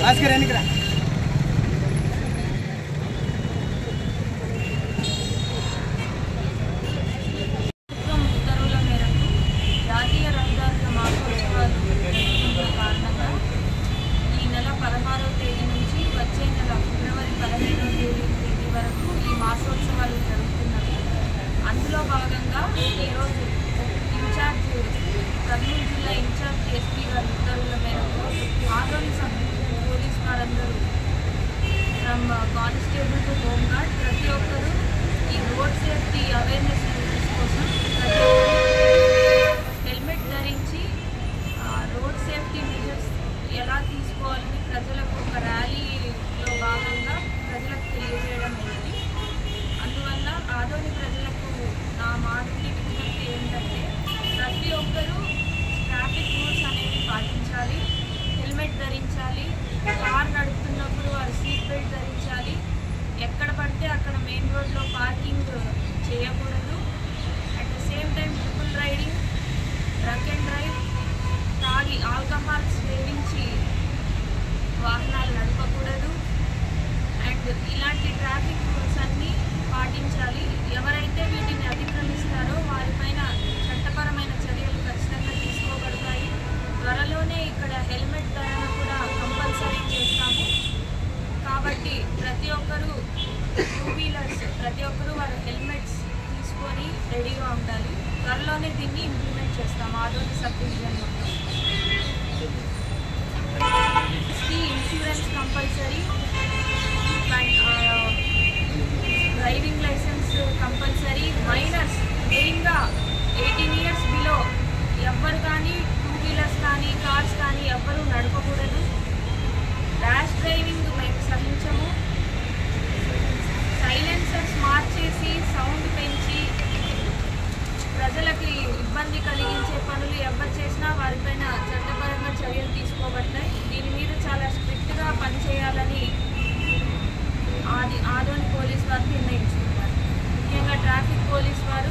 ఉత్తర్వుల మేరకు జాతీయ రహదారుల మాసోత్సవాలు జరుపుకున్న కారణంగా ఈ నెల 16వ తేదీ నుంచి వచ్చే నెల ఫిబ్రవరి 15వ తేదీ వరకు ఈ మాసోత్సవాలు జరుగుతున్నవి. అందులో భాగంగా ఈరోజు కర్నూలు జిల్లా ఇన్ఛార్జ్ ఎస్పీ గారి ఉత్తర్వుల మేరకు ఆదోని సబ్ డివిజన్ పోలీస్ వారందరూ from constable to home guard ప్రతి ఒక్కరూ ఈ రోడ్ సేఫ్టీ అవేర్నెస్ కోసం ప్రతి హెల్మెట్ ధరించి రోడ్ సేఫ్టీ మెజర్స్ ఎలా తీసుకోవాలని ప్రజలకు ఒక ర్యాలీలో భాగంగా ప్రజలకు తెలియజేయడం అయింది. అందువల్ల ఆదోని ప్రజలకు నా మాటకి విజ్ఞప్తి ఏంటంటే ప్రతి ఒక్కరూ ట్రాఫిక్ రూల్స్ అనేవి పాటించాలి, హెల్మెట్ ధరించాలి, కార్ నడుపుతున్నప్పుడు వారు సీట్ బెల్ట్ ధరించాలి, ఎక్కడ పడితే అక్కడ మెయిన్ రోడ్లో పార్కింగ్ చేయకూడదు. At the same time triple riding, drunk and drive, తాగి ఆల్కహాల్ సేవించి వాహనాలు నడపకూడదు. అండ్ ఇలాంటి ట్రాఫిక్ రూల్స్ అన్నీ పాటించాలి. ఎవరైతే వీటిని అతిక్రమిస్తారో వారిపైన చట్టపరమైన చర్యలు ఖచ్చితంగా తీసుకోబడతాయి. త్వరలోనే ఇక్కడ హెల్మెట్ ధరణ కూడా కంపల్సరీ చేస్తాము. కాబట్టి ప్రతి ఒక్కరూ టూ వీలర్స్ ప్రతి ఒక్కరూ వారి హెల్మెట్స్ తీసుకొని రెడీగా ఉండాలి. త్వరలోనే దీన్ని ఇంప్లిమెంట్ చేస్తాము ఆదోని సబ్ డివిజన్ మొత్తం. Insurance compulsory, driving licence compulsory. Minors మెయిన్గా 18 years బిలో ఎవ్వరు కానీ టూ వీలర్స్ కానీ కార్స్ కానీ ఎవ్వరూ నడపకూడదు. ర్యాష్ డ్రైవింగ్ మేము సహించము. సైలెన్సర్స్ మార్చేసి సౌండ్ పెంచి ప్రజలకి ఇబ్బంది కలిగించే పనులు ఎవరు చేసినా వారిపైన చట్టపరంగా చర్యలు తీసుకోబడతాయి. దీని మీద చాలా స్ట్రిక్ట్గా పనిచేయాలని ఆదోని పోలీస్ వారు నిర్ణయించుకున్నారు. ముఖ్యంగా ట్రాఫిక్ పోలీస్ వారు